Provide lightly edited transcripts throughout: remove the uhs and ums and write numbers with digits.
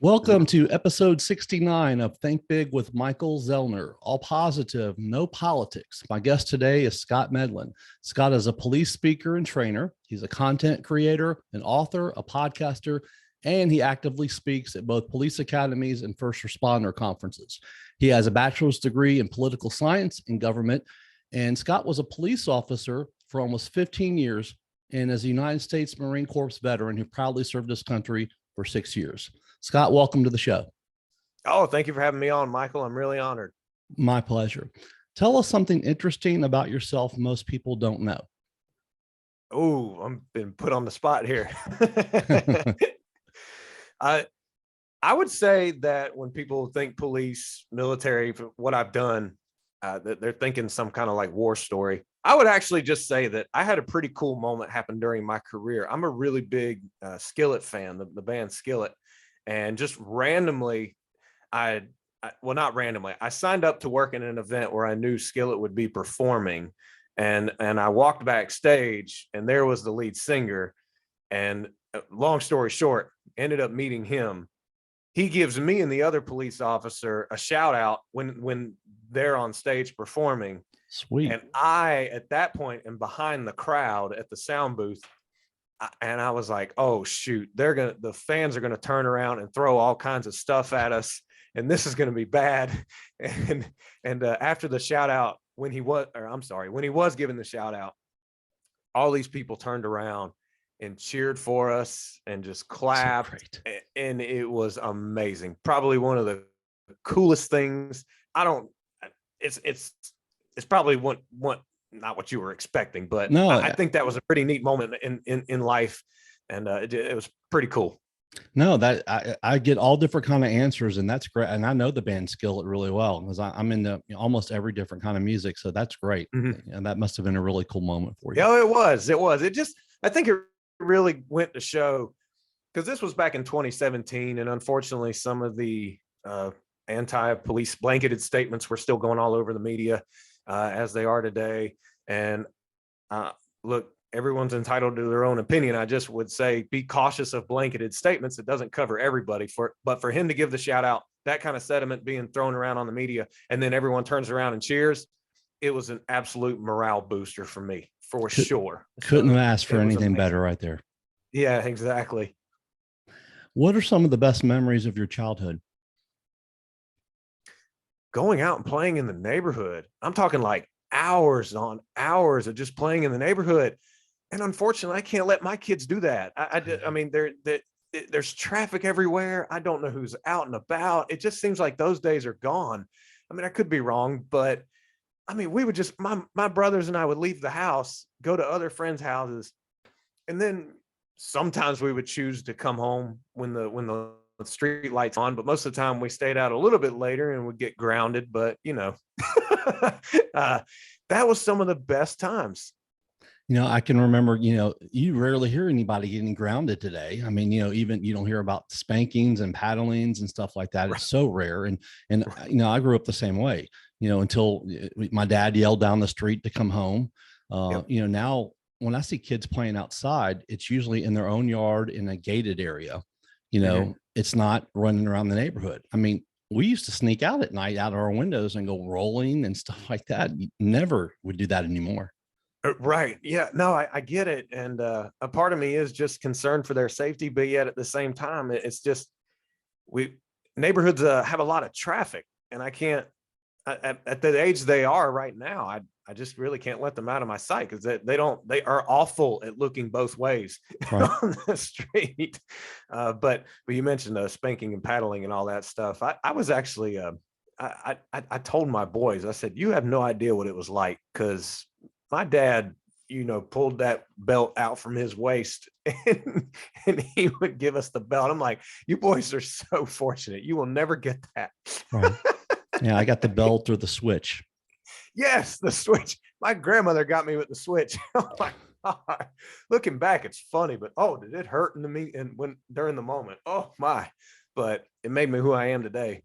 Welcome to episode 69 of Think Big with Michael Zellner. All positive, no politics. My guest today is Scott Medlin. Scott is a police speaker and trainer. He's a content creator, an author, a podcaster, and he actively speaks at both police academies and first responder conferences. He has a bachelor's degree in political science and government, and Scott was a police officer for almost 15 years and is a United States Marine Corps veteran who proudly served his country for 6 years. Scott, welcome to the show. Oh, thank you for having me on, Michael. I'm really honored. My pleasure. Tell us something interesting about yourself most people don't know. Oh, I'm been put on the spot here. I would say that when people think police, military, what I've done, that they're thinking some kind of like war story. I would actually just say that I had a pretty cool moment happen during my career. I'm a really big Skillet fan, the band Skillet. And just randomly, not randomly, I signed up to work in an event where I knew Skillet would be performing. And I walked backstage and there was the lead singer. And long story short, ended up meeting him. He gives me and the other police officer a shout out when they're on stage performing. Sweet. And I, at that point, am behind the crowd at the sound booth. And I was like, oh, shoot, the fans are going to turn around and throw all kinds of stuff at us. And this is going to be bad. And after the shout out, when he was given the shout out, all these people turned around and cheered for us and just clapped. So and it was amazing. Probably one of the coolest ththings. It's probably one not what you were expecting, but no, I think that was a pretty neat moment in life. And it was pretty cool. No, that I get all different kind of answers, and that's great. And I know the band Skillet really well because I'm into almost every different kind of music. So that's great. Mm-hmm. And that must have been a really cool moment for you. Yeah, it was. I think it really went to show, because this was back in 2017. And unfortunately, some of the anti-police blanketed statements were still going all over the media. As they are today. And look, everyone's entitled to their own opinion. I just would say be cautious of blanketed statements. It doesn't cover everybody. But for him to give the shout out, that kind of sentiment being thrown around on the media, and then everyone turns around and cheers, it was an absolute morale booster for me, for sure. Couldn't have asked for anything better right there. Yeah, exactly. What are some of the best memories of your childhood? Going out and playing in the neighborhood. I'm talking like hours on hours of just playing in the neighborhood. And unfortunately, I can't let my kids do that. I mean, there's traffic everywhere. I don't know who's out and about. It just seems like those days are gone. I mean, I could be wrong, but I mean, we would just, my brothers and I would leave the house, go to other friends' houses. And then sometimes we would choose to come home when the street lights on, but most of the time we stayed out a little bit later and would get grounded. But that was some of the best times. I can remember, you rarely hear anybody getting grounded today. I mean, even you don't hear about spankings and paddlings and stuff like that. It's so rare. And I grew up the same way, until my dad yelled down the street to come home. Now when I see kids playing outside, it's usually in their own yard in a gated area. It's not running around the neighborhood. I mean, we used to sneak out at night out of our windows and go rolling and stuff like that. You never would do that anymore. Right. Yeah, no, I get it. And a part of me is just concerned for their safety, but yet at the same time, it's just, neighborhoods have a lot of traffic, and I can't, at the age they are right now, I just really can't let them out of my sight, because they are awful at looking both ways on the street. But you mentioned spanking and paddling and all that stuff. I was actually, I told my boys, I said, you have no idea what it was like, because my dad, pulled that belt out from his waist and he would give us the belt. I'm like, you boys are so fortunate. You will never get that. Right. Yeah, I got the belt or the switch. Yes, the switch. My grandmother got me with the switch. Oh my God. Looking back, it's funny, but did it hurt during the moment? Oh my! But it made me who I am today.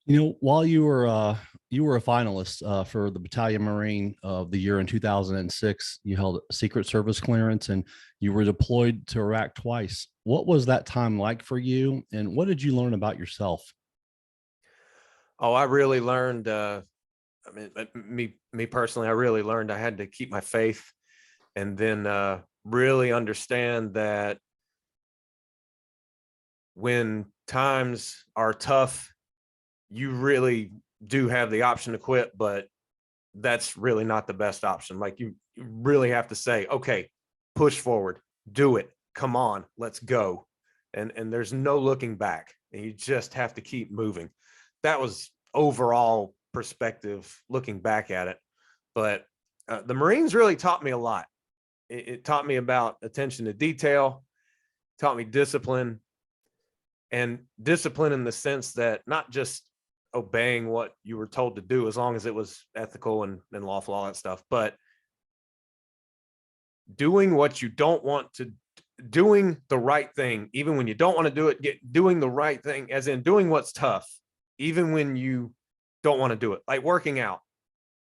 While you were You were a finalist for the Battalion Marine of the Year in 2006. You held Secret Service clearance and you were deployed to Iraq twice. What was that time like for you? And what did you learn about yourself? Oh, I really learned, I mean, me personally, I really learned I had to keep my faith, and then really understand that when times are tough, you really do have the option to quit, but that's really not the best option. Like you really have to say, okay, push forward, do it. Come on, let's go. And there's no looking back. And you just have to keep moving. That was overall perspective looking back at it. But the Marines really taught me a lot. It taught me about attention to detail, taught me discipline, and discipline in the sense that not just obeying what you were told to do as long as it was ethical and lawful, all that stuff, but doing what you don't want to, doing the right thing even when you don't want to do it, doing the right thing as in doing what's tough even when you don't want to do it, like working out.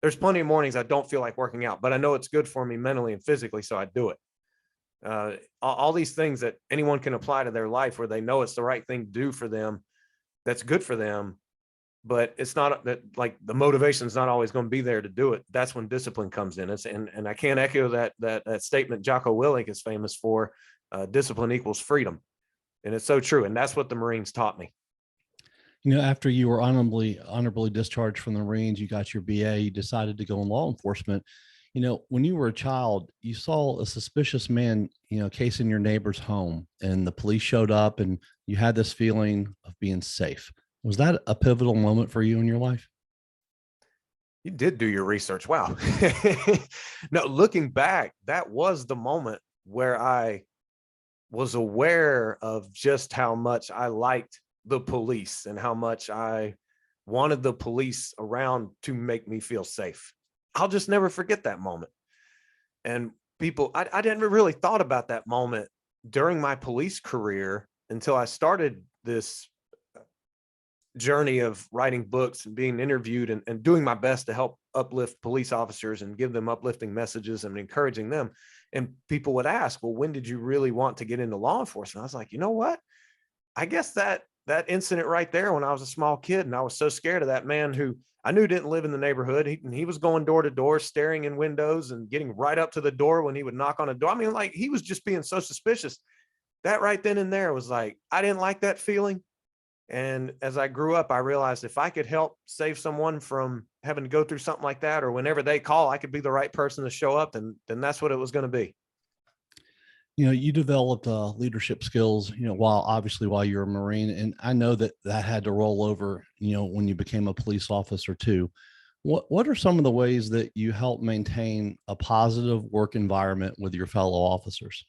There's plenty of mornings I don't feel like working out, but I know it's good for me mentally and physically, so I do it. All these things that anyone can apply to their life where they know it's the right thing to do for them, that's good for them, but it's not that, like, the motivation is not always going to be there to do it. That's when discipline comes in. And I can't echo that statement Jocko Willink is famous for. Discipline equals freedom, and it's so true. And that's what the Marines taught me. After you were honorably discharged from the Marines, you got your BA, you decided to go in law enforcement. When you were a child, you saw a suspicious man, casing your neighbor's home, and the police showed up, and you had this feeling of being safe. Was that a pivotal moment for you in your life? You did do your research. Wow. No, looking back, that was the moment where I was aware of just how much I liked the police and how much I wanted the police around to make me feel safe. I'll just never forget that moment. And I didn't really thought about that moment during my police career until I started this journey of writing books and being interviewed and doing my best to help uplift police officers and give them uplifting messages and encouraging them. And people would ask, well, when did you really want to get into law enforcement? I was like, you know what? I guess that incident right there when I was a small kid and I was so scared of that man who I knew didn't live in the neighborhood. He was going door to door, staring in windows and getting right up to the door when he would knock on a door. I mean, like, he was just being so suspicious. That right then and there was like, I didn't like that feeling. And as I grew up, I realized if I could help save someone from having to go through something like that, or whenever they call, I could be the right person to show up, then that's what it was going to be. You developed leadership skills, while you're a Marine. And I know that had to roll over, when you became a police officer too. What are some of the ways that you help maintain a positive work environment with your fellow officers?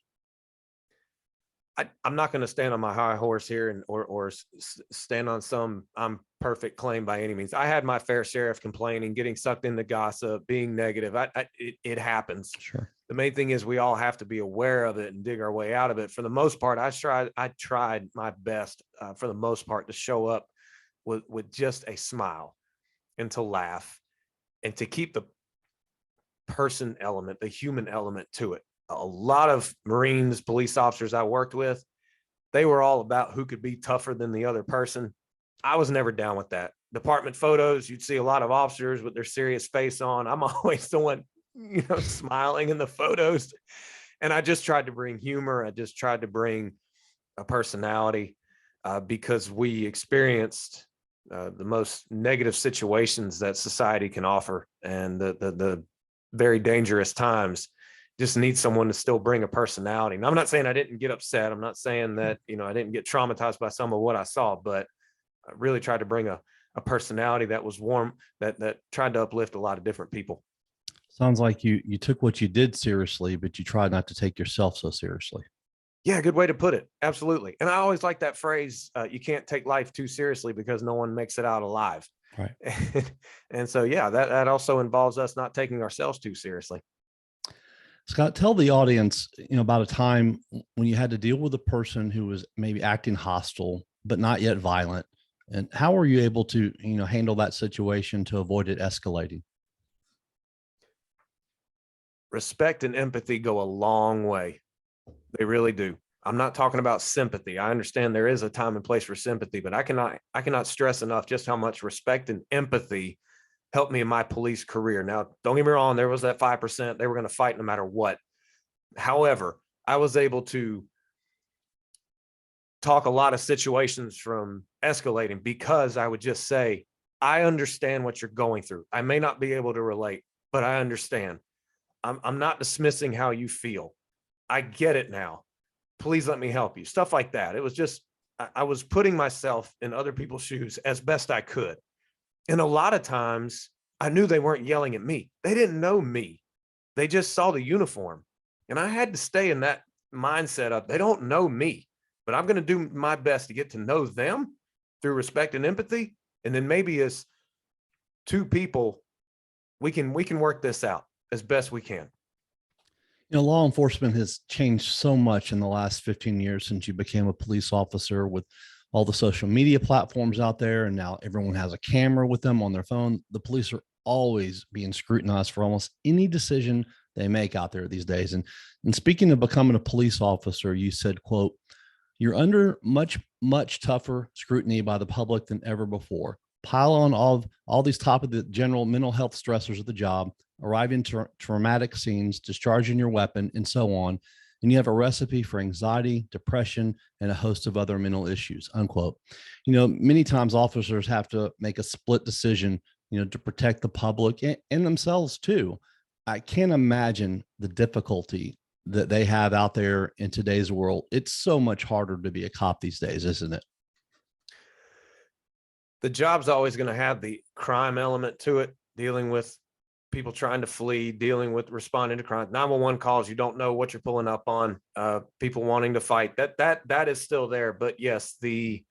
I'm not going to stand on my high horse here or stand on some I'm perfect claim by any means. I had my fair share of complaining, getting sucked into gossip, being negative. It happens. Sure. The main thing is we all have to be aware of it and dig our way out of it. For the most part, I tried my best for the most part to show up with just a smile and to laugh and to keep the person element, the human element to it. A lot of Marines, police officers I worked with, they were all about who could be tougher than the other person. I was never down with that. Department photos, you'd see a lot of officers with their serious face on. I'm always the one, smiling in the photos. And I just tried to bring humor. I just tried to bring a personality because we experienced the most negative situations that society can offer, and the very dangerous times. Just need someone to still bring a personality. And I'm not saying I didn't get upset. I'm not saying that, I didn't get traumatized by some of what I saw, but I really tried to bring a personality that was warm, that tried to uplift a lot of different people. Sounds like you took what you did seriously, but you tried not to take yourself so seriously. Yeah, good way to put it. Absolutely. And I always like that phrase, you can't take life too seriously because no one makes it out alive. Right. And so, yeah, that also involves us not taking ourselves too seriously. Scott, tell the audience, about a time when you had to deal with a person who was maybe acting hostile, but not yet violent. And how were you able to, handle that situation to avoid it escalating? Respect and empathy go a long way. They really do. I'm not talking about sympathy. I understand there is a time and place for sympathy, but I cannot stress enough just how much respect and empathy helped me in my police career. Now, don't get me wrong, there was that 5%. They were going to fight no matter what. However, I was able to talk a lot of situations from escalating because I would just say, I understand what you're going through. I may not be able to relate, but I understand. I'm not dismissing how you feel. I get it now. Please let me help you. Stuff like that. It was just, I was putting myself in other people's shoes as best I could. And a lot of times I knew they weren't yelling at me. They didn't know me. They just saw the uniform. And I had to stay in that mindset of, they don't know me, but I'm going to do my best to get to know them through respect and empathy. And then maybe as two people, we can work this out as best we can. Law enforcement has changed so much in the last 15 years since you became a police officer, with all the social media platforms out there. And now everyone has a camera with them on their phone. The police are always being scrutinized for almost any decision they make out there these days. And speaking of becoming a police officer, you said, quote, "You're under much tougher scrutiny by the public than ever before. Pile on all these top of the general mental health stressors of the job, arriving to traumatic scenes, discharging your weapon, and so on. And you have a recipe for anxiety, depression, and a host of other mental issues," unquote. Many times officers have to make a split decision, to protect the public and themselves too. I can't imagine the difficulty that they have out there in today's world. It's so much harder to be a cop these days, isn't it? The job's always going to have the crime element to it, dealing with people trying to flee, dealing with responding to crime, 911 calls. You don't know what you're pulling up on, people wanting to fight. That is still there. But yes, the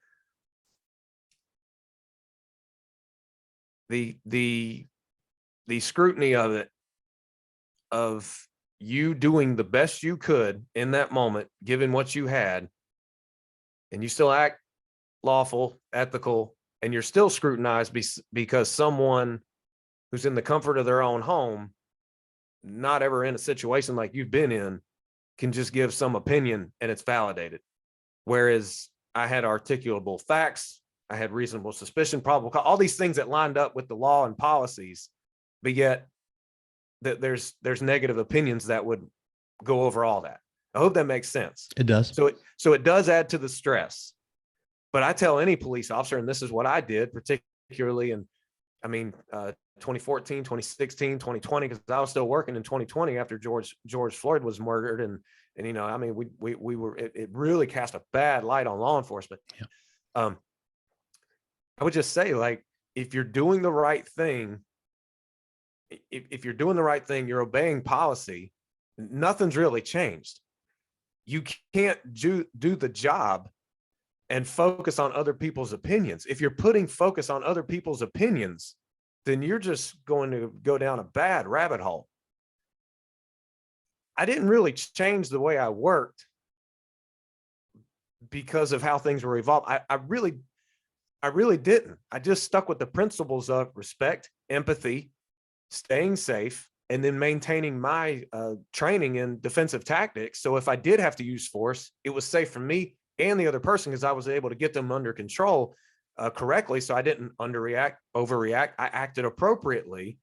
scrutiny of it, of you doing the best you could in that moment, given what you had, and you still act lawful, ethical, and you're still scrutinized because someone who's in the comfort of their own home, not ever in a situation like you've been in, can just give some opinion and it's validated. Whereas I had articulable facts, I had reasonable suspicion, probable cause, all these things that lined up with the law and policies, but yet there's negative opinions that would go over all that. I hope that makes sense. It does. So it does add to the stress. But I tell any police officer, and this is what I did, particularly in, 2014, 2016, 2020, because I was still working in 2020 after George Floyd was murdered. And we were, it really cast a bad light on law enforcement. Yeah. I would just say, like, if you're doing the right thing, if you're doing the right thing, you're obeying policy, nothing's really changed. You can't do the job and focus on other people's opinions. If you're putting focus on other people's opinions, then you're just going to go down a bad rabbit hole. I didn't really change the way I worked because of how things were evolved. I really didn't. I just stuck with the principles of respect, empathy, staying safe, and then maintaining my training in defensive tactics. So if I did have to use force, it was safe for me and the other person, because I was able to get them under control correctly. So I didn't underreact, overreact. I acted appropriately,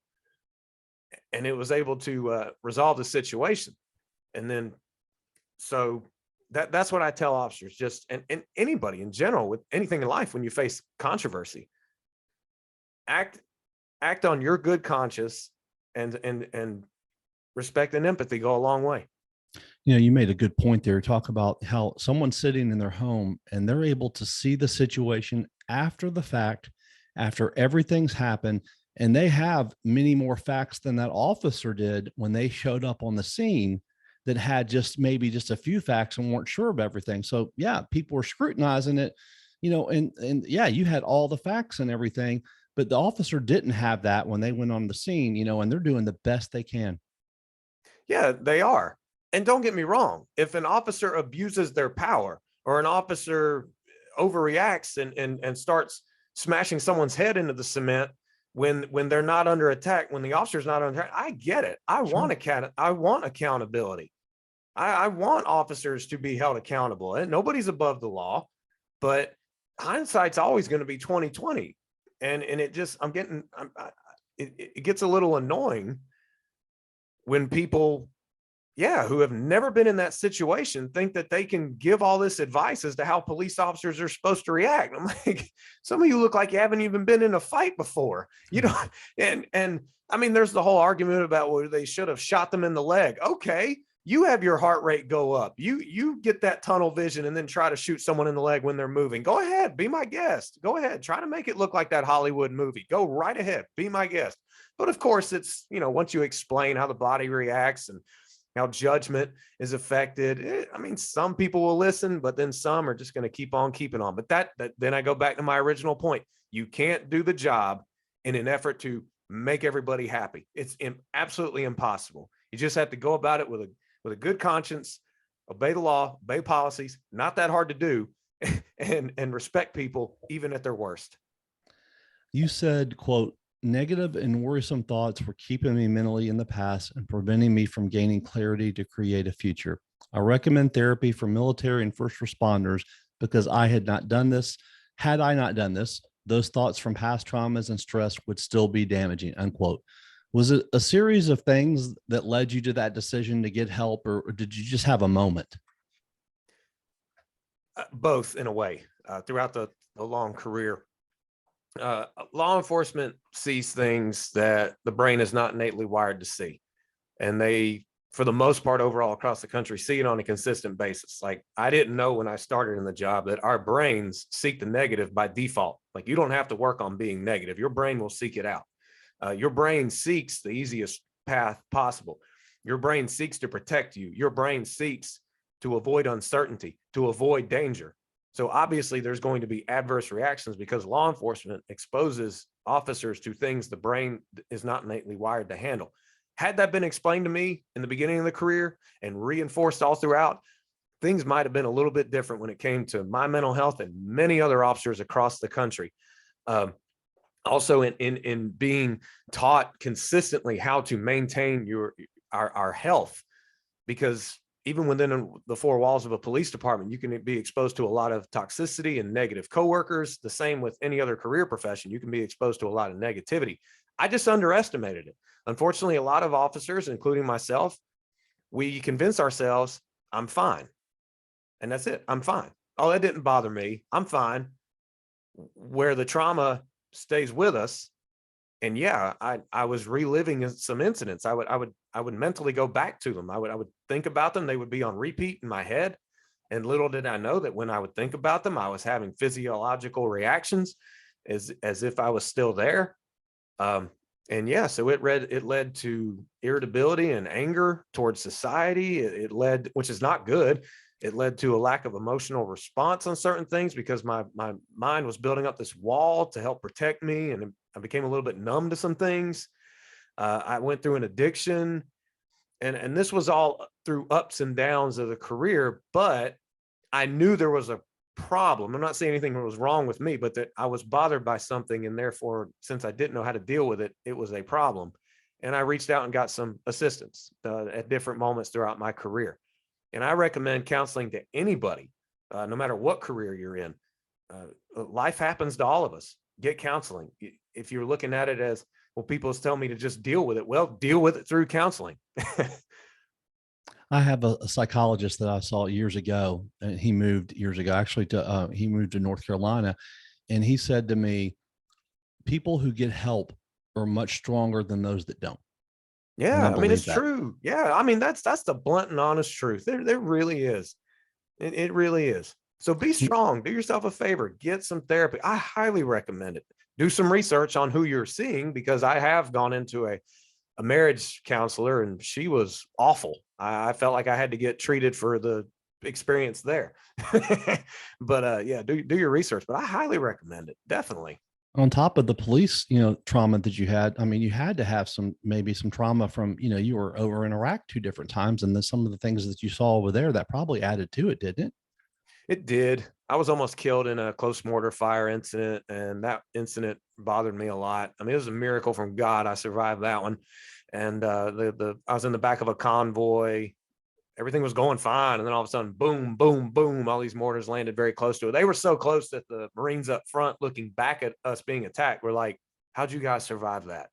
and it was able to resolve the situation. And then, so that's what I tell officers, just, and anybody in general with anything in life, when you face controversy, act on your good conscience, and respect and empathy go a long way. You made a good point there. Talk about how someone's sitting in their home and they're able to see the situation after the fact, after everything's happened, and they have many more facts than that officer did when they showed up on the scene, that had maybe just a few facts and weren't sure of everything. So yeah, people were scrutinizing it, and yeah, you had all the facts and everything, but the officer didn't have that when they went on the scene, and they're doing the best they can. Yeah, they are. And don't get me wrong, if an officer abuses their power, or an officer overreacts and starts smashing someone's head into the cement when they're not under attack, when the officer's not under attack. I get it. I want accountability. I want officers to be held accountable, and nobody's above the law, but hindsight's always going to be 2020. And it just, it gets a little annoying when people, who have never been in that situation, think that they can give all this advice as to how police officers are supposed to react. I'm like, some of you look like you haven't even been in a fight before, you know? And I mean, there's the whole argument about whether they should have shot them in the leg. Okay, you have your heart rate go up. You get that tunnel vision and then try to shoot someone in the leg when they're moving. Go ahead, be my guest. Go ahead, try to make it look like that Hollywood movie. Go right ahead, be my guest. But of course, it's, once you explain how the body reacts and how judgment is affected, I mean, some people will listen, but then some are just going to keep on keeping on. But that then I go back to my original point. You can't do the job in an effort to make everybody happy. It's absolutely impossible. You just have to go about it with a good conscience, obey the law, obey policies, not that hard to do, and respect people even at their worst. You said, quote, negative and worrisome thoughts were keeping me mentally in the past and preventing me from gaining clarity to create a future. I recommend therapy for military and first responders because I had not done this. Had I not done this, those thoughts from past traumas and stress would still be damaging, unquote. Was it a series of things that led you to that decision to get help, or did you just have a moment? Both, in a way, throughout the long career. Law enforcement sees things that the brain is not innately wired to see. And they, for the most part, overall across the country, see it on a consistent basis. Like, I didn't know when I started in the job that our brains seek the negative by default. Like, you don't have to work on being negative. Your brain will seek it out. Your brain seeks the easiest path possible. Your brain seeks to protect you. Your brain seeks to avoid uncertainty, to avoid danger. So obviously there's going to be adverse reactions because law enforcement exposes officers to things the brain is not innately wired to handle. Had that been explained to me in the beginning of the career and reinforced all throughout, things might have been a little bit different when it came to my mental health and many other officers across the country. Also in being taught consistently how to maintain our health, because even within the four walls of a police department, you can be exposed to a lot of toxicity and negative coworkers. The same with any other career profession. You can be exposed to a lot of negativity. I just underestimated it. Unfortunately, a lot of officers, including myself, we convince ourselves, I'm fine. And that's it. I'm fine. Oh, that didn't bother me. I'm fine. Where the trauma stays with us. And yeah, I was reliving some incidents. I would mentally go back to them. I would think about them. They would be on repeat in my head. And little did I know that when I would think about them, I was having physiological reactions as if I was still there. And yeah, so it led to irritability and anger towards society. It led, which is not good. It led to a lack of emotional response on certain things because my mind was building up this wall to help protect me. And I became a little bit numb to some things. I went through an addiction, and this was all through ups and downs of the career, but I knew there was a problem. I'm not saying anything was wrong with me, but that I was bothered by something. And therefore, since I didn't know how to deal with it, it was a problem. And I reached out and got some assistance at different moments throughout my career. And I recommend counseling to anybody, no matter what career you're in. Life happens to all of us. Get counseling. If you're looking at it as, well, people tell me to just deal with it. Well, deal with it through counseling. I have a psychologist that I saw years ago, and he moved years ago, actually he moved to North Carolina. And he said to me, people who get help are much stronger than those that don't. Yeah, I mean, it's true. Yeah, I mean, that's the blunt and honest truth. There really is. It really is. So be strong. Do yourself a favor. Get some therapy. I highly recommend it. Do some research on who you're seeing, because I have gone into a marriage counselor and she was awful. I felt like I had to get treated for the experience there. But yeah, do your research. But I highly recommend it. Definitely. On top of the police, trauma that you had, I mean, you had to have maybe some trauma from, you were over in Iraq 2 different times. And then some of the things that you saw over there that probably added to it, didn't it? It did. I was almost killed in a close mortar fire incident, and that incident bothered me a lot. I mean, it was a miracle from God I survived that one. And the I was in the back of a convoy. Everything was going fine, and then all of a sudden, boom, boom, boom! All these mortars landed very close to it. They were so close that the Marines up front, looking back at us being attacked, were like, "How'd you guys survive that?"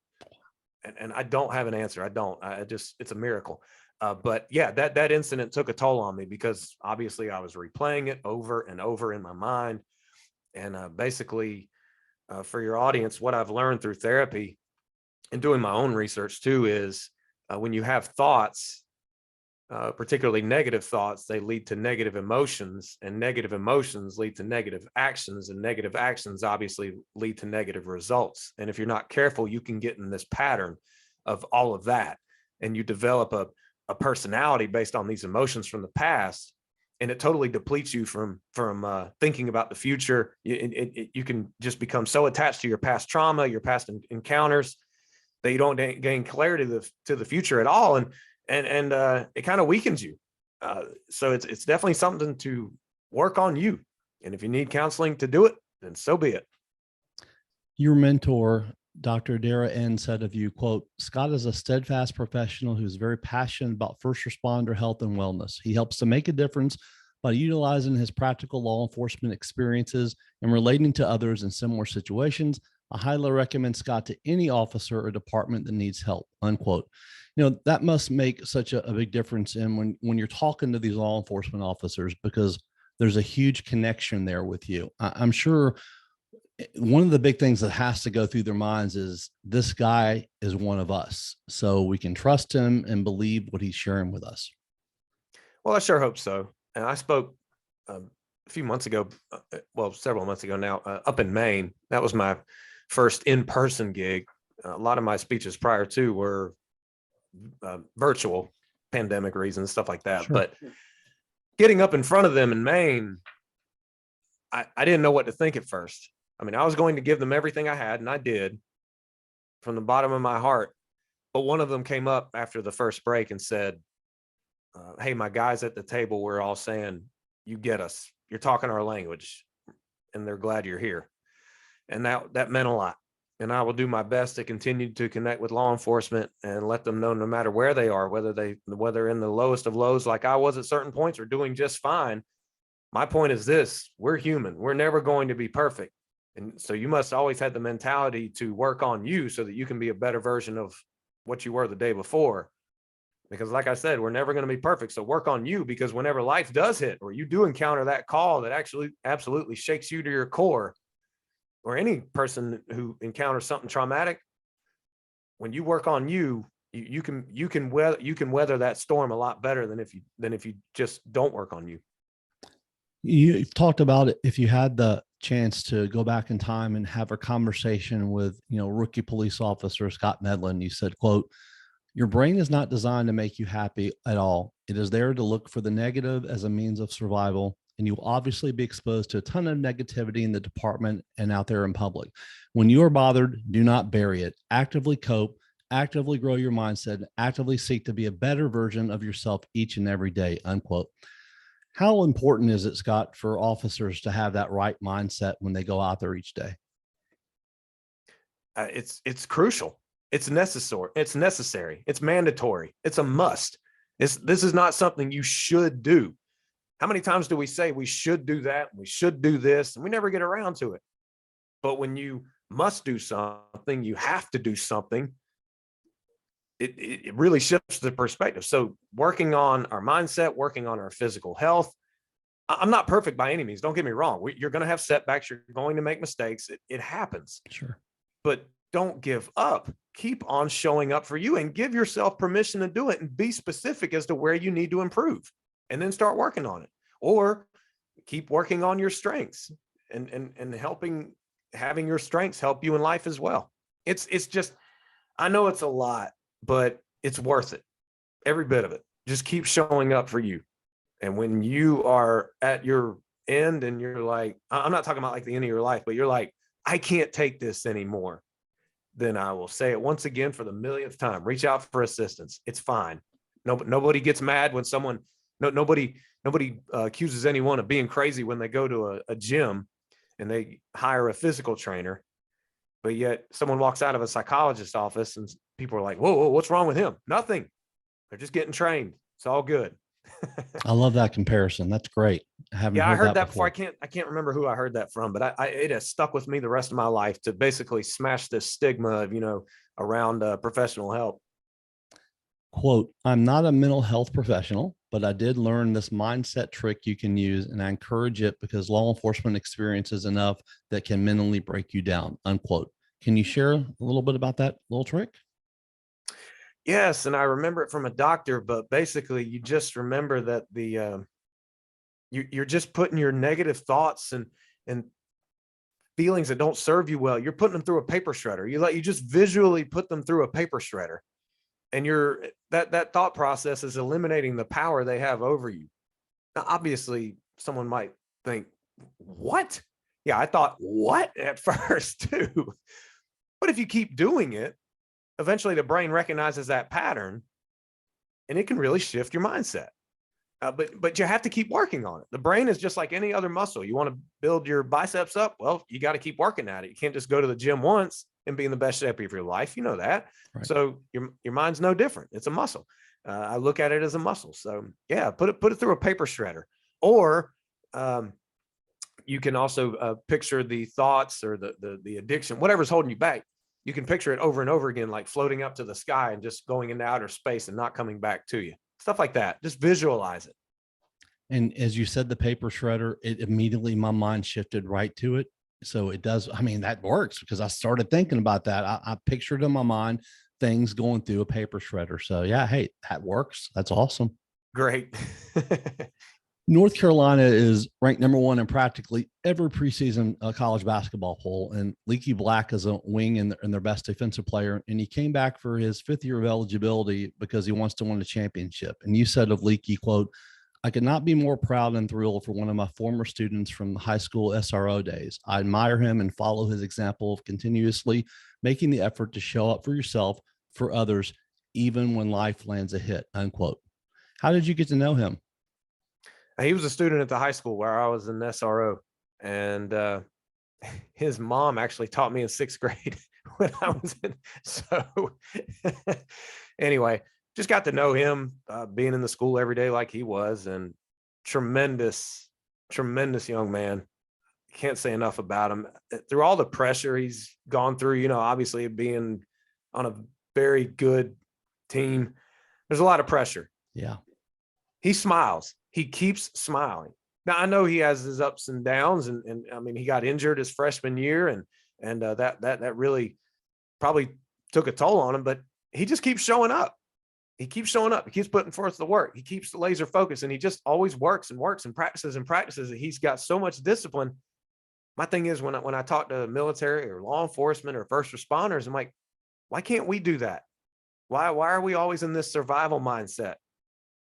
And I don't have an answer. I don't. I just, it's a miracle. But yeah, that incident took a toll on me because obviously I was replaying it over and over in my mind. And basically, for your audience, what I've learned through therapy and doing my own research too is when you have thoughts, particularly negative thoughts, they lead to negative emotions, and negative emotions lead to negative actions, and negative actions obviously lead to negative results. And if you're not careful, you can get in this pattern of all of that, and you develop a personality based on these emotions from the past, and it totally depletes you from thinking about the future. You can just become so attached to your past trauma, your past encounters, that you don't gain clarity to the future at all. And it kind of weakens you. So it's definitely something to work on you. And if you need counseling to do it, then so be it. Your mentor, Dr. Dara N., said of you, quote, Scott is a steadfast professional who's very passionate about first responder health and wellness. He helps to make a difference by utilizing his practical law enforcement experiences and relating to others in similar situations. I highly recommend Scott to any officer or department that needs help, unquote. That must make such a big difference in when you're talking to these law enforcement officers, because there's a huge connection there with you. I'm sure one of the big things that has to go through their minds is this guy is one of us, so we can trust him and believe what he's sharing with us. Well, I sure hope so. And I spoke a few months ago, well, several months ago now, up in Maine. That was my first in-person gig. A lot of my speeches prior to were virtual, pandemic reasons, stuff like that. Sure. But getting up in front of them in Maine, I didn't know what to think at first. I mean, I was going to give them everything I had, and I did from the bottom of my heart. But one of them came up after the first break and said, hey, my guys at the table were all saying, you get us, you're talking our language, and they're glad you're here. And that meant a lot. And I will do my best to continue to connect with law enforcement and let them know no matter where they are, whether in the lowest of lows like I was at certain points or doing just fine. My point is this: we're human. We're never going to be perfect. And so you must always have the mentality to work on you so that you can be a better version of what you were the day before. Because like I said, we're never going to be perfect. So work on you, because whenever life does hit, or you do encounter that call that actually absolutely shakes you to your core, or any person who encounters something traumatic, when you work on you, you can weather that storm a lot better than if you just don't work on you. You've talked about it. If you had the chance to go back in time and have a conversation with, rookie police officer Scott Medlin, you said, quote, your brain is not designed to make you happy at all. It is there to look for the negative as a means of survival. And you will obviously be exposed to a ton of negativity in the department and out there in public. When you are bothered, do not bury it. Actively cope, actively grow your mindset, actively seek to be a better version of yourself each and every day, unquote. How important is it, Scott, for officers to have that right mindset when they go out there each day? It's crucial. It's necessary. It's mandatory. It's a must. This is not something you should do. How many times do we say we should do that? We should do this, and we never get around to it. But when you must do something, you have to do something. It really shifts the perspective. So working on our mindset, working on our physical health. I'm not perfect by any means. Don't get me wrong. You're going to have setbacks. You're going to make mistakes. It happens. Sure. But don't give up. Keep on showing up for you, and give yourself permission to do it, and be specific as to where you need to improve, and then start working on it, or keep working on your strengths and having your strengths help you in life as well. It's just, I know it's a lot, but it's worth it. Every bit of it. Just keep showing up for you. And when you are at your end and you're like, I'm not talking about like the end of your life, but you're like, I can't take this anymore, then I will say it once again for the millionth time: reach out for assistance. It's fine. Nobody gets mad when someone Nobody accuses anyone of being crazy when they go to a gym and they hire a physical trainer. But yet someone walks out of a psychologist's office and people are like, whoa, what's wrong with him? Nothing. They're just getting trained. It's all good. I love that comparison. That's great. I haven't Yeah, I heard heard that that before. before. I can't remember who I heard that from, but it has stuck with me the rest of my life to basically smash this stigma of, around professional help. Quote, I'm not a mental health professional, but I did learn this mindset trick you can use, and I encourage it because law enforcement experience is enough that can mentally break you down, unquote. Can you share a little bit about that little trick? Yes, and I remember it from a doctor, but basically you just remember that you're just putting your negative thoughts and feelings that don't serve you well. You're putting them through a paper shredder. You just visually put them through a paper shredder, and that thought process is eliminating the power they have over you. Now, obviously, someone might think, "What?" Yeah, I thought what at first too. But if you keep doing it, eventually the brain recognizes that pattern, and it can really shift your mindset. But you have to keep working on it. The brain is just like any other muscle. You want to build your biceps up? Well, you got to keep working at it. You can't just go to the gym once and be in the best shape of your life. You know that. Right. So your mind's no different. It's a muscle. I look at it as a muscle. So yeah, put it through a paper shredder, or you can also picture the thoughts or the addiction, whatever's holding you back. You can picture it over and over again, like floating up to the sky and just going into outer space and not coming back to you. Stuff like that. Just visualize it. And as you said, the paper shredder, it immediately, my mind shifted right to it. So it does. I mean, that works because I started thinking about that. I pictured in my mind things going through a paper shredder. So yeah, hey, that works. That's awesome. Great. North Carolina is ranked number one in practically every preseason college basketball poll, and Leaky Black is a wing and their best defensive player. And he came back for his 5th year of eligibility because he wants to win a championship. And you said of Leaky, quote, I could not be more proud and thrilled for one of my former students from the high school SRO days. I admire him and follow his example of continuously making the effort to show up for yourself, for others, even when life lands a hit, unquote. How did you get to know him? He was a student at the high school where I was an SRO, and his mom actually taught me in 6th grade when I was in. So anyway, just got to know him being in the school every day like he was, and tremendous young man. Can't say enough about him. Through all the pressure he's gone through, obviously being on a very good team, there's a lot of pressure. Yeah. He smiles. He keeps smiling. Now I know he has his ups and downs, and I mean he got injured his freshman year, and that really probably took a toll on him. But he just keeps showing up. He keeps showing up. He keeps putting forth the work. He keeps the laser focus, and he just always works and works and practices and practices. He's got so much discipline. My thing is when I talk to military or law enforcement or first responders, I'm like, why can't we do that? Why are we always in this survival mindset?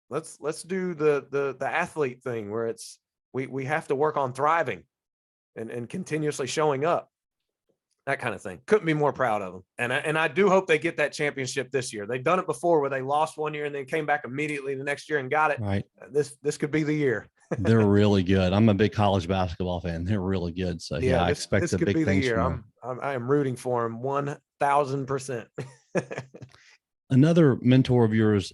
Let's do the athlete thing where it's we have to work on thriving and continuously showing up, that kind of thing. Couldn't be more proud of them. And I do hope they get that championship this year. They've done it before where they lost one year and then came back immediately the next year and got it. Right. This could be the year. They're really good. I'm a big college basketball fan. They're really good. So yeah, I expect the big things from them. I am rooting for them 1000%. Another mentor of yours,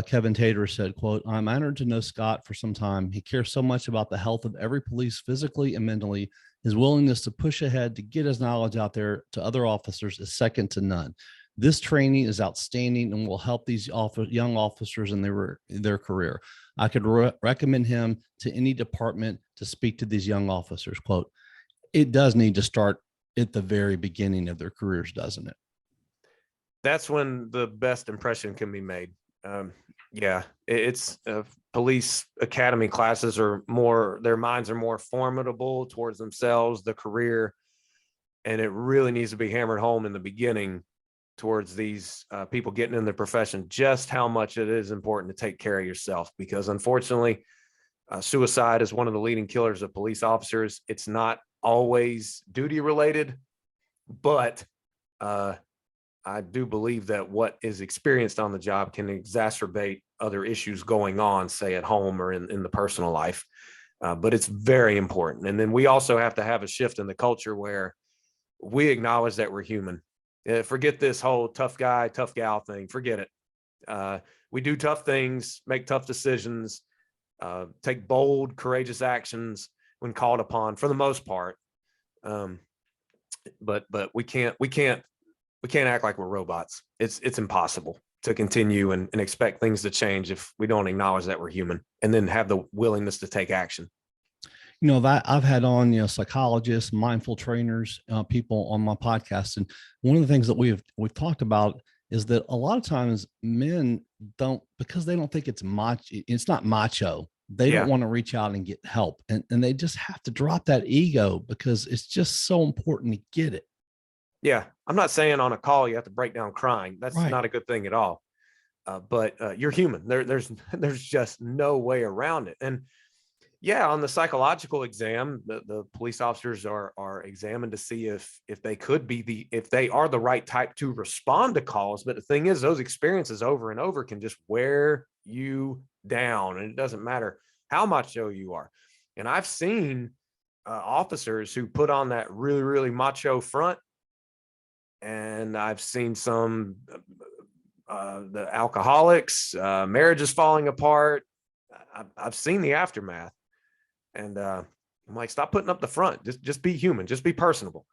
Kevin Tater, said, quote, I'm honored to know Scott for some time. He cares so much about the health of every police physically and mentally. His willingness to push ahead to get his knowledge out there to other officers is second to none. This training is outstanding and will help these young officers in their career. I could recommend him to any department to speak to these young officers. Quote, it does need to start at the very beginning of their careers, doesn't it? That's when the best impression can be made. Yeah, it's police academy classes are more, their minds are more formidable towards themselves, the career, and it really needs to be hammered home in the beginning towards these people getting in the profession, just how much it is important to take care of yourself, because unfortunately, suicide is one of the leading killers of police officers. It's not always duty related, but I do believe that what is experienced on the job can exacerbate other issues going on, say at home or in the personal life. But it's very important. And then we also have to have a shift in the culture where we acknowledge that we're human. Forget this whole tough guy, tough gal thing. Forget it. We do tough things, make tough decisions, take bold, courageous actions when called upon, for the most part. But we can't act like we're robots. It's impossible to continue and expect things to change if we don't acknowledge that we're human and then have the willingness to take action. That I've had on, psychologists, mindful trainers, people on my podcast. And one of the things that we've talked about is that a lot of times men don't, because they don't think it's not macho. They don't want to reach out and get help. And they just have to drop that ego because it's just so important to get it. Yeah. I'm not saying on a call you have to break down crying. That's Right. not a good thing at all. But you're human. There's just no way around it. And yeah, on the psychological exam, the police officers are examined to see if they could be if they are the right type to respond to calls. But the thing is, those experiences over and over can just wear you down, and it doesn't matter how macho you are. And I've seen officers who put on that really, really macho front, and I've seen some the alcoholics, marriages falling apart. I've seen the aftermath. And I'm like, stop putting up the front. Just be human. Just be personable.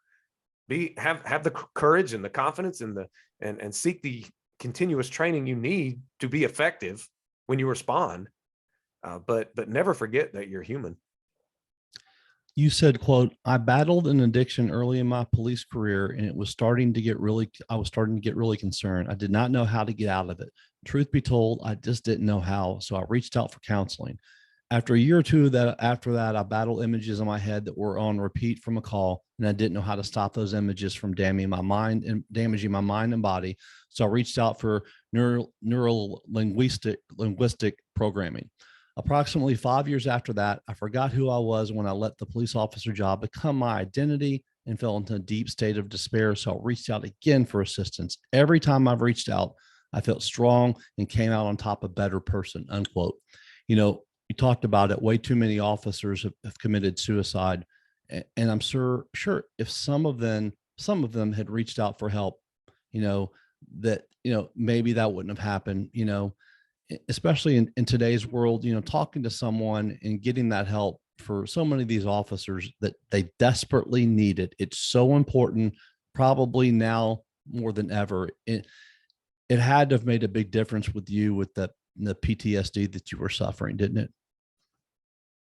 Have the courage and the confidence and seek the continuous training you need to be effective when you respond. But never forget that you're human. You said, quote, I battled an addiction early in my police career, and I was starting to get really concerned. I did not know how to get out of it. Truth be told, I just didn't know how. So I reached out for counseling. After a year or two after that, I battled images in my head that were on repeat from a call, and I didn't know how to stop those images from damaging my mind and body. So I reached out for neuro linguistic programming. Approximately 5 years after that, I forgot who I was when I let the police officer job become my identity and fell into a deep state of despair. So I reached out again for assistance. Every time I've reached out, I felt strong and came out on top a better person, unquote. You talked about it. Way too many officers have committed suicide. And I'm sure if some of them had reached out for help, maybe that wouldn't have happened, especially in today's world, talking to someone and getting that help for so many of these officers that they desperately need it. It's so important, probably now more than ever. It had to have made a big difference with you with the PTSD that you were suffering, didn't it?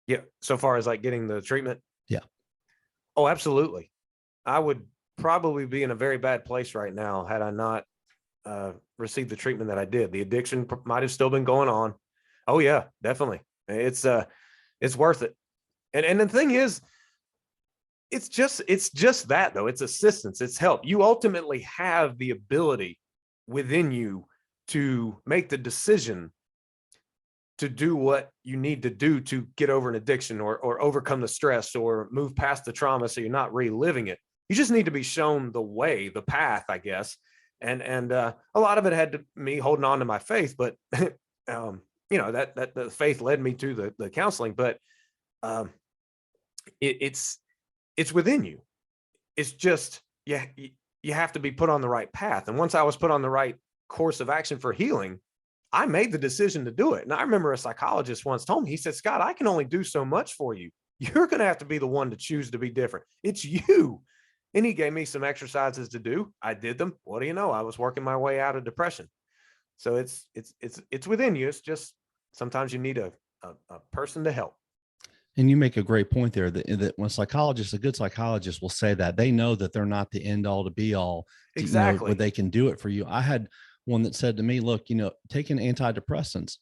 Yeah. So far as like getting the treatment. Yeah. Oh, absolutely. I would probably be in a very bad place right now had I not received the treatment that I did. The addiction might have still been going on. Oh yeah, definitely. It's worth it. And the thing is, it's just that though. It's assistance. It's help. You ultimately have the ability within you to make the decision to do what you need to do to get over an addiction or overcome the stress or move past the trauma so you're not reliving it. You just need to be shown the way, the path, I guess. And a lot of it had to me holding on to my faith, but that the faith led me to the counseling, but it's within you. It's just, yeah, you have to be put on the right path. And once I was put on the right course of action for healing, I made the decision to do it. And I remember a psychologist once told me, he said, Scott, I can only do so much for you. You're going to have to be the one to choose to be different. It's you. And he gave me some exercises to do. I did them. What do you know? I was working my way out of depression. So it's within you. It's just sometimes you need a person to help. And you make a great point there that when a good psychologist will say that they know that they're not the end all to be all. Exactly. But they can do it for you. I had one that said to me, look, taking antidepressants,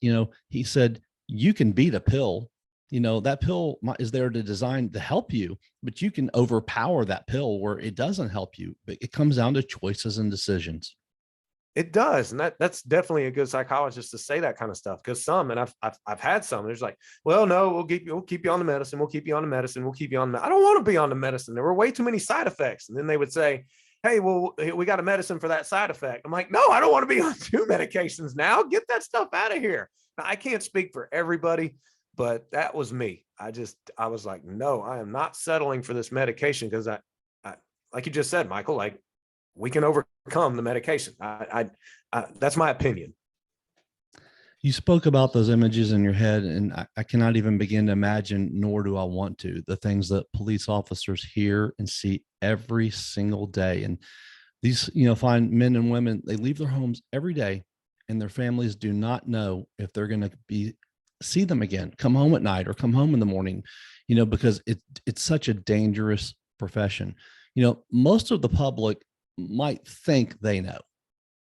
he said, you can beat a pill, that pill is there to help you, but you can overpower that pill where it doesn't help you. But it comes down to choices and decisions. It does. And that's definitely a good psychologist to say that kind of stuff. Cause and I've had some, there's like, well, no, we'll keep you on the medicine. We'll keep you on the medicine. We'll keep you on I don't want to be on the medicine. There were way too many side effects. And then they would say, hey, well, we got a medicine for that side effect. I'm like, no, I don't want to be on 2 medications now. Get that stuff out of here. Now, I can't speak for everybody, but that was me. I was like, no, I am not settling for this medication because I, like you just said, Michael, like we can overcome the medication. That's my opinion. You spoke about those images in your head, and I cannot even begin to imagine, nor do I want to, the things that police officers hear and see every single day. And these, fine men and women, they leave their homes every day, and their families do not know if they're going to see them again, come home at night or come home in the morning, because it's such a dangerous profession. Most of the public might think they know,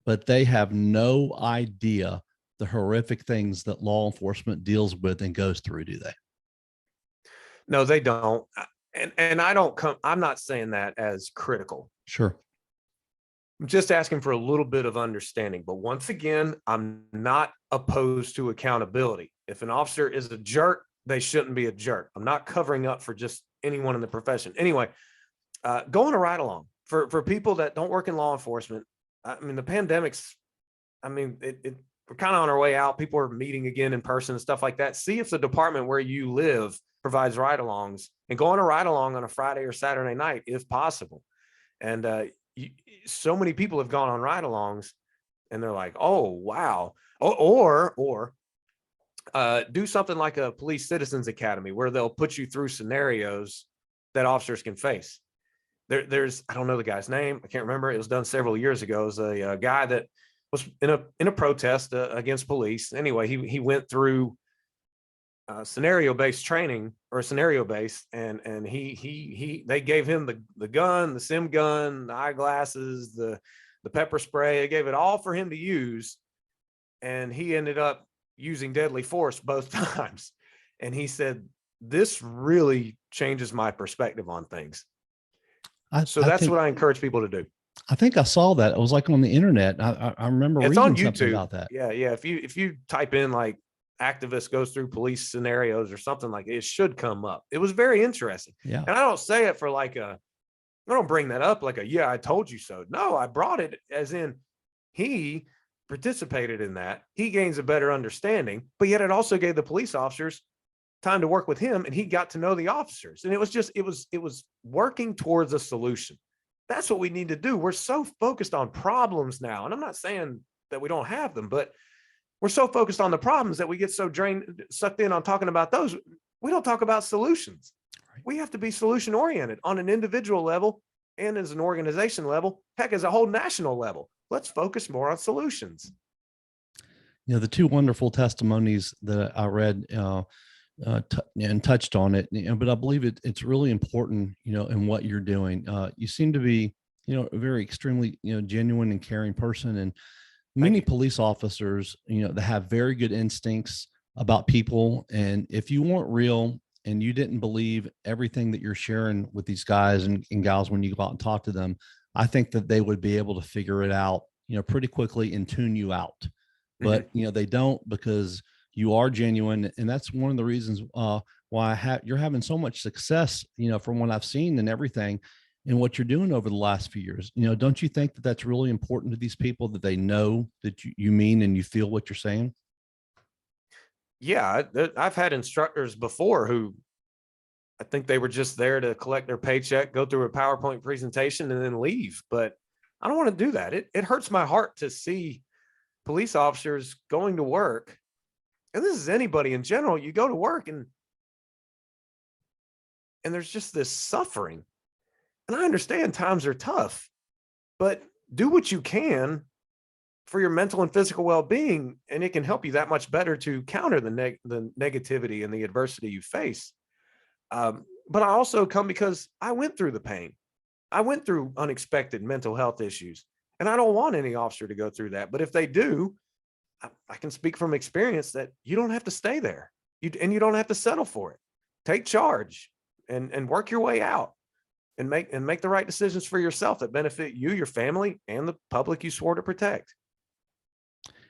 but they have no idea the horrific things that law enforcement deals with and goes through, do they? No, they don't. And I don't come, I'm not saying that as critical. Sure. I'm just asking for a little bit of understanding. But once again, I'm not opposed to accountability. If an officer is a jerk, they shouldn't be a jerk. I'm not covering up for just anyone in the profession. Anyway, go on a ride along for people that don't work in law enforcement. I mean, the pandemic's, we're kind of on our way out. People are meeting again in person and stuff like that. See if the department where you live provides ride-alongs, and go on a ride-along on a Friday or Saturday night if possible. And so many people have gone on ride-alongs, and they're like, "Oh, wow!" Or do something like a police citizens academy where they'll put you through scenarios that officers can face. There's I don't know the guy's name. I can't remember. It was done several years ago. It was a guy that was in a protest against police. Anyway, he went through scenario-based training, or scenario-based, and they gave him the gun, the sim gun, the eyeglasses, the pepper spray. They gave it all for him to use, and he ended up using deadly force both times. And he said, "This really changes my perspective on things." So that's what I encourage people to do. I think I saw that. It was like on the internet. I remember It's reading on something YouTube about that. Yeah. If you type in like activist goes through police scenarios or something like it should come up. It was very interesting. Yeah. And I don't say it for I don't bring that up like yeah, I told you so. No, I brought it as in he participated in that. He gains a better understanding, but yet it also gave the police officers time to work with him, and he got to know the officers. And it was working towards a solution. That's what we need to do. We're so focused on problems now. And I'm not saying that we don't have them, but we're so focused on the problems that we get so sucked in on talking about those. We don't talk about solutions. Right. We have to be solution oriented on an individual level and as an organization level, heck, as a whole national level. Let's focus more on solutions. The two wonderful testimonies that I read and touched on it, but I believe it's really important, in what you're doing. You seem to be, a very extremely, genuine and caring person. And many police officers, that have very good instincts about people. And if you weren't real and you didn't believe everything that you're sharing with these guys and gals when you go out and talk to them, I think that they would be able to figure it out, pretty quickly and tune you out. But, they don't, because you are genuine. And that's one of the reasons why you're having so much success, from what I've seen and everything, and what you're doing over the last few years. Don't you think that that's really important to these people, that they know that you mean and you feel what you're saying? Yeah, I've had instructors before who I think they were just there to collect their paycheck, go through a PowerPoint presentation, and then leave. But I don't want to do that. It hurts my heart to see police officers going to work. And this is anybody in general. You go to work and there's just this suffering. And I understand times are tough, but do what you can for your mental and physical well-being, and it can help you that much better to counter the negativity and the adversity you face. But I also come because I went through the pain. I went through unexpected mental health issues, and I don't want any officer to go through that. But if they do, I can speak from experience that you don't have to stay there, and you don't have to settle for it. Take charge and work your way out. And make the right decisions for yourself that benefit you, your family, and the public you swore to protect.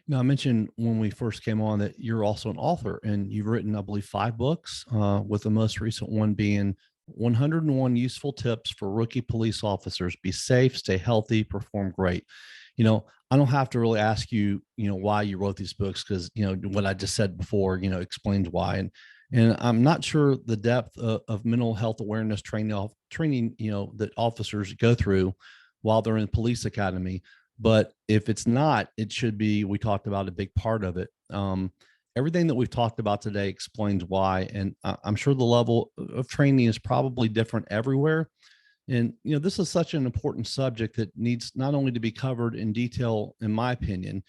Now, I mentioned when we first came on that you're also an author, and you've written, I believe, 5 books, with the most recent one being 101 useful tips for rookie police officers. Be safe, stay healthy, perform great. You know, I don't have to really ask you, why you wrote these books, because, what I just said before, explains why. And I'm not sure the depth of mental health awareness training, that officers go through while they're in police academy. But if it's not, it should be, we talked about a big part of it. Everything that we've talked about today explains why. And I'm sure the level of training is probably different everywhere. And, this is such an important subject that needs not only to be covered in detail, in my opinion,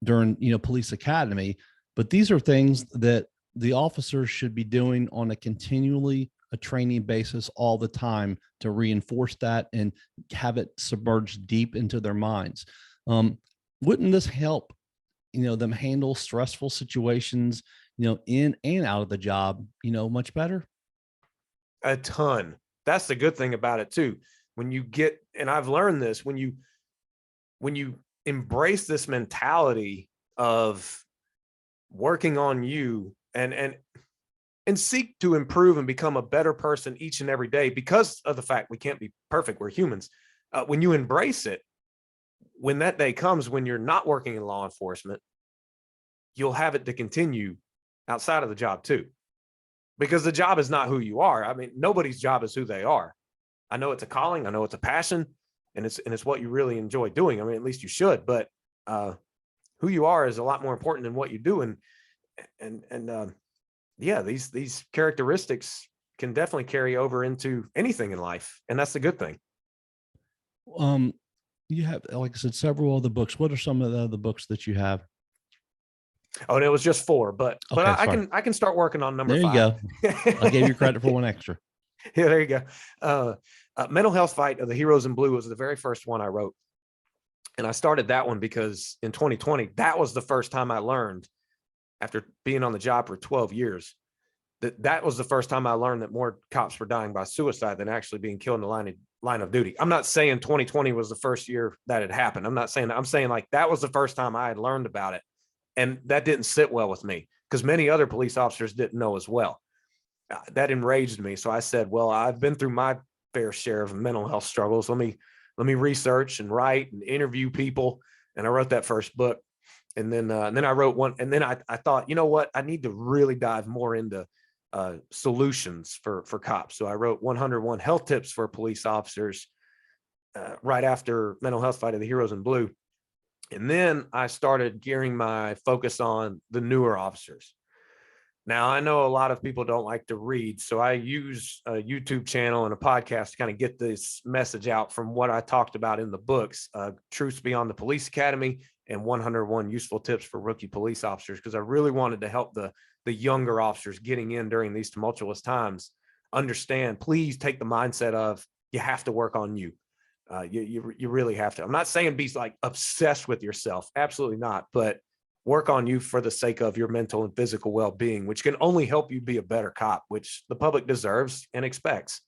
during, police academy, but these are things that the officers should be doing on a training basis all the time to reinforce that and have it submerged deep into their minds. Wouldn't this help, them handle stressful situations, in and out of the job, much better? A ton. That's the good thing about it too. When you get, and I've learned this, when you embrace this mentality of working on you and seek to improve and become a better person each and every day, because of the fact we can't be perfect, we're humans. When you embrace it, when that day comes, when you're not working in law enforcement, you'll have it to continue outside of the job too, because the job is not who you are. I mean, nobody's job is who they are. I know it's a calling, I know it's a passion, and it's what you really enjoy doing. I mean, at least you should, but who you are is a lot more important than what you do. And yeah, these characteristics can definitely carry over into anything in life, and that's the good thing. You have, like I said, several other books. What are some of the other books that you have? Oh, and it was just 4, but Okay, I can start working on number there 5. You go. I gave you credit for one extra. Yeah, there you go. Mental Health Fight of the Heroes in Blue was the very first one I wrote. And I started that one because in 2020, that was the first time I learned, after being on the job for 12 years, that was the first time I learned that more cops were dying by suicide than actually being killed in the line of duty. I'm not saying 2020 was the first year that had happened. I'm not saying that. I'm saying like that was the first time I had learned about it. And that didn't sit well with me because many other police officers didn't know as well. That enraged me. So I said, well, I've been through my fair share of mental health struggles. Let me research and write and interview people. And I wrote that first book. And then I wrote one. And then I thought, you know what? I need to really dive more into solutions for cops. So I wrote 101 health tips for police officers right after Mental Health Fight of the Heroes in Blue. And then I started gearing my focus on the newer officers. Now, I know a lot of people don't like to read, so I use a YouTube channel and a podcast to kind of get this message out from what I talked about in the books, Truths Beyond the Police Academy and 101 Useful Tips for Rookie Police Officers, because I really wanted to help the younger officers getting in during these tumultuous times understand, please take the mindset of you have to work on you. You really have to. I'm not saying be like obsessed with yourself. Absolutely not. But work on you for the sake of your mental and physical well-being, which can only help you be a better cop, which the public deserves and expects.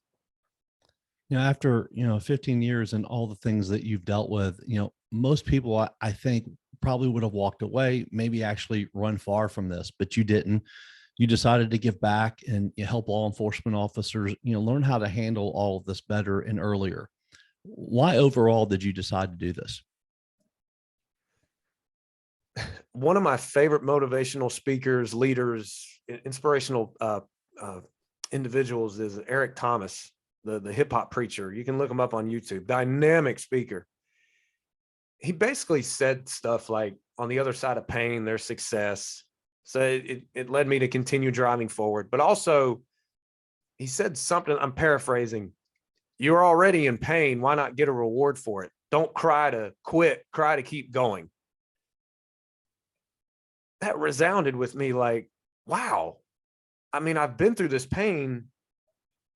After, 15 years and all the things that you've dealt with, most people, I think, probably would have walked away, maybe actually run far from this, but you didn't. You decided to give back and help law enforcement officers, learn how to handle all of this better and earlier. Why overall did you decide to do this? One of my favorite motivational speakers, leaders, inspirational individuals is Eric Thomas, the hip hop preacher. You can look him up on YouTube. Dynamic speaker. He basically said stuff like, on the other side of pain, there's success. So it led me to continue driving forward. But also, he said something, I'm paraphrasing, you're already in pain. Why not get a reward for it? Don't cry to quit, cry to keep going. That resounded with me like, wow. I mean, I've been through this pain.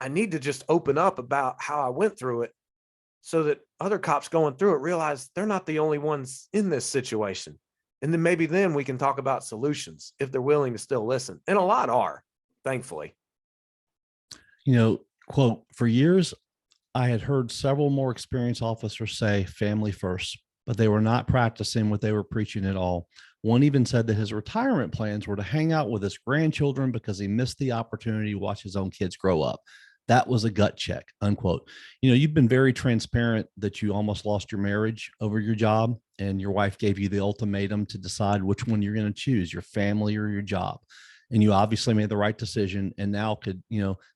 I need to just open up about how I went through it so that other cops going through it realize they're not the only ones in this situation. And then maybe then we can talk about solutions if they're willing to still listen. And a lot are, thankfully. Quote, for years, I had heard several more experienced officers say family first, but they were not practicing what they were preaching at all. One even said that his retirement plans were to hang out with his grandchildren because he missed the opportunity to watch his own kids grow up. That was a gut check, unquote. You've been very transparent that you almost lost your marriage over your job, and your wife gave you the ultimatum to decide which one you're going to choose, your family or your job. And you obviously made the right decision, and now could,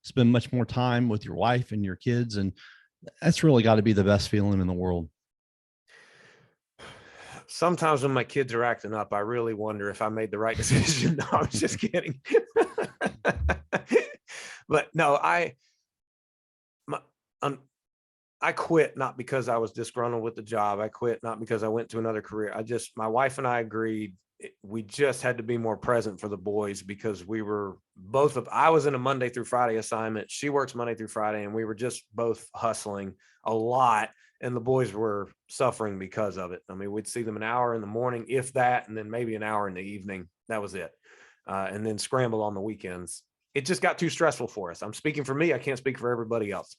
spend much more time with your wife and your kids. And that's really got to be the best feeling in the world. Sometimes when my kids are acting up, I really wonder if I made the right decision. No, I was just kidding. But no, my, um, I quit not because I was disgruntled with the job. I quit not because I went to another career. My wife and I agreed we just had to be more present for the boys because we were I was in a Monday through Friday assignment. She works Monday through Friday, and we were just both hustling a lot. And the boys were suffering because of it. I mean, we'd see them an hour in the morning, if that, and then maybe an hour in the evening. That was it. And then scramble on the weekends. It just got too stressful for us. I'm speaking for me. I can't speak for everybody else.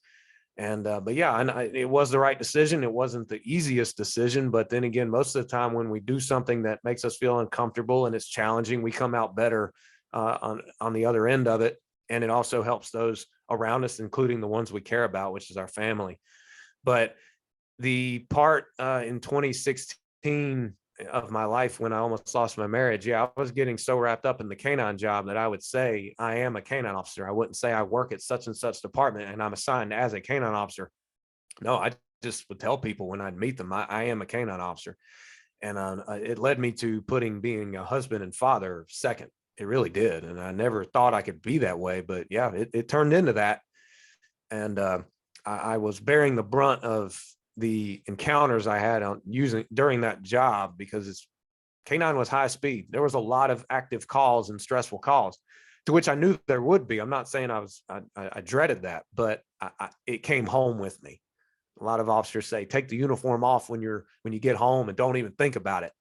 And but yeah, and it was the right decision. It wasn't the easiest decision, but then again, most of the time when we do something that makes us feel uncomfortable and it's challenging, we come out better on the other end of it. And it also helps those around us, including the ones we care about, which is our family. But the part in 2016 of my life when I almost lost my marriage, yeah, I was getting so wrapped up in the canine job that I would say I am a canine officer. I wouldn't say I work at such and such department and I'm assigned as a canine officer. No, I just would tell people when I'd meet them, I am a canine officer. And it led me to putting being a husband and father second. It really did. And I never thought I could be that way, but yeah, it turned into that. And I was bearing the brunt of the encounters I had on using during that job because it's K9 was high speed. There was a lot of active calls and stressful calls, to which I knew there would be. I'm not saying I dreaded that, but it came home with me. A lot of officers say, take the uniform off when you get home and don't even think about it.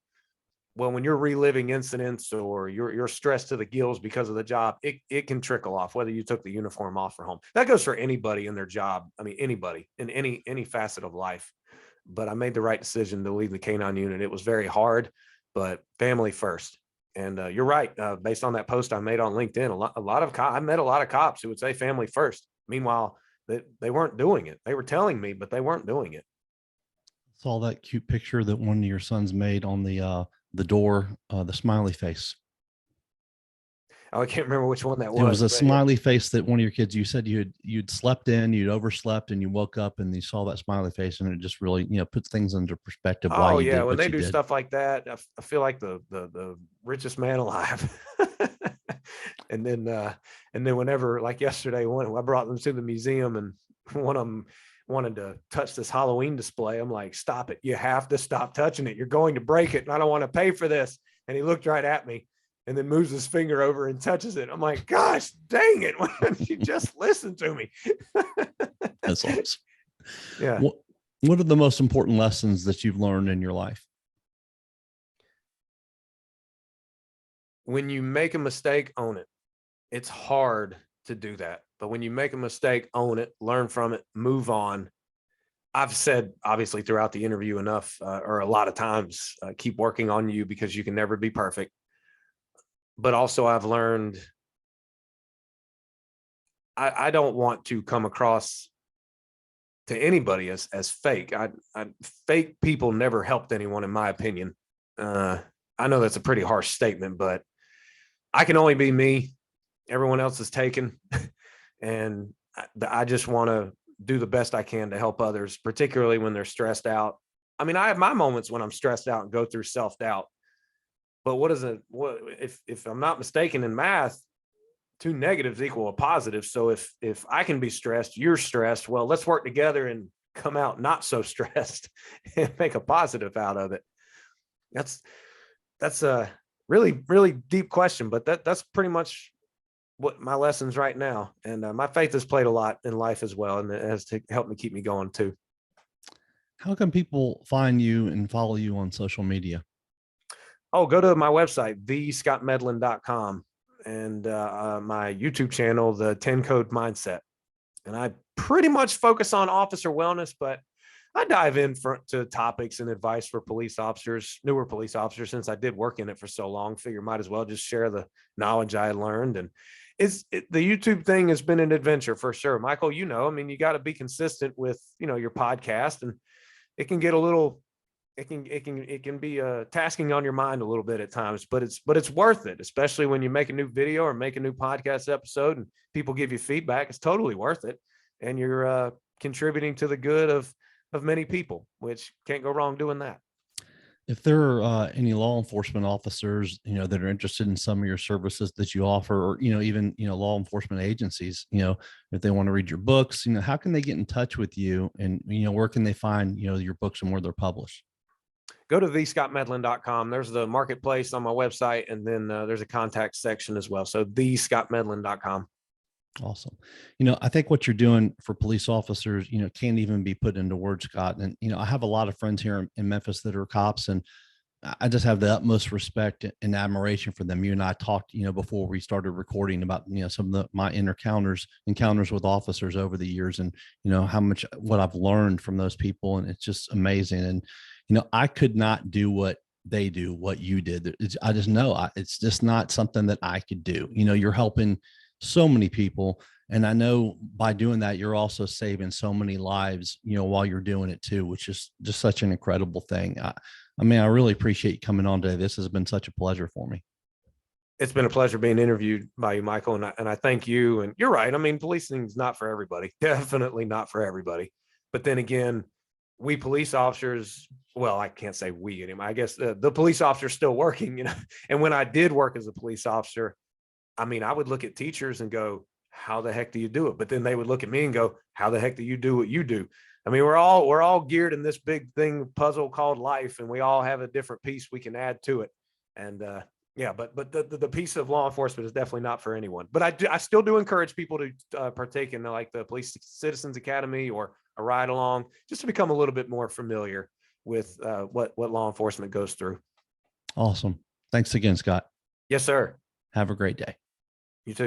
Well, when you're reliving incidents or you're stressed to the gills because of the job, it can trickle off whether you took the uniform off or home. That goes for anybody in their job. I mean, anybody in any facet of life. But I made the right decision to leave the K9 unit. It was very hard, but family first. And you're right. Based on that post I made on LinkedIn, I met a lot of cops who would say family first. Meanwhile, they weren't doing it. They were telling me, but they weren't doing it. Saw that cute picture that one of your sons made on the door, the smiley face. Oh, I can't remember which one that It was was. a But yeah. smiley face that one of your kids, you said you'd slept in, you'd overslept, and you woke up and you saw that smiley face, and it just really, puts things into perspective why Oh you yeah, did when what they you do did. stuff like that, I feel like the richest man alive. and then whenever, like yesterday, when I brought them to the museum and one of them wanted to touch this Halloween display, I'm like, stop it! You have to stop touching it. You're going to break it, and I don't want to pay for this. And he looked right at me and then moves his finger over and touches it. I'm like, gosh, dang it! Why don't you just listen to me? That's awesome. Yeah. What are the most important lessons that you've learned in your life? When you make a mistake, own it. It's hard to do that, but when you make a mistake, own it, learn from it, move on. I've said obviously throughout the interview enough, or a lot of times, keep working on you because you can never be perfect. But also I've learned I don't want to come across to anybody as fake. Fake people never helped anyone, in my opinion. I know that's a pretty harsh statement, but I can only be me. Everyone else is taken. And I just want to do the best I can to help others, particularly when they're stressed out. I mean, I have my moments when I'm stressed out and go through self-doubt. But what if I'm not mistaken in math, two negatives equal a positive. So if I can be stressed, you're stressed. Well, let's work together and come out not so stressed and make a positive out of it. That's a really, really deep question, but that's pretty much what my lessons right now. And my faith has played a lot in life as well, and it has to help me keep me going too. How can people find you and follow you on social media? Oh, go to my website, thescottmedlin.com, and my YouTube channel, the 10 Code Mindset. And I pretty much focus on officer wellness, but I dive in to topics and advice for police officers, newer police officers, since I did work in it for so long. Figure might as well just share the knowledge I had learned. And the YouTube thing has been an adventure for sure, Michael. I mean, you got to be consistent with your podcast, and it can get a little, it can be tasking on your mind a little bit at times, but it's worth it, especially when you make a new video or make a new podcast episode and people give you feedback. It's totally worth it, and you're contributing to the good of many people, which can't go wrong doing that. If there are any law enforcement officers, that are interested in some of your services that you offer, or, even, law enforcement agencies, if they want to read your books, how can they get in touch with you, and, where can they find, your books and where they're published? Go to thescottmedlin.com. There's the marketplace on my website, and then there's a contact section as well. So thescottmedlin.com. Awesome. I think what you're doing for police officers, can't even be put into words, Scott. And, I have a lot of friends here in Memphis that are cops, and I just have the utmost respect and admiration for them. You and I talked, before we started recording about, some of my encounters with officers over the years, and, how much, what I've learned from those people. And it's just amazing. And, I could not do what they do, what you did. I just know it's just not something that I could do. You're helping so many people. And I know by doing that, you're also saving so many lives, while you're doing it too, which is just such an incredible thing. I mean, I really appreciate you coming on today. This has been such a pleasure for me. It's been a pleasure being interviewed by you, Michael. And I thank you. And you're right. I mean, policing is not for everybody. Definitely not for everybody. But then again, we police officers, well, I can't say we anymore. I guess the police officer's still working, and when I did work as a police officer, I mean, I would look at teachers and go, how the heck do you do it? But then they would look at me and go, how the heck do you do what you do? I mean, we're all geared in this big thing puzzle called life, and we all have a different piece we can add to it. And yeah, but the piece of law enforcement is definitely not for anyone. But I still do encourage people to partake in like the Police Citizens Academy or a ride along, just to become a little bit more familiar with what law enforcement goes through. Awesome. Thanks again, Scott. Yes, sir. Have a great day.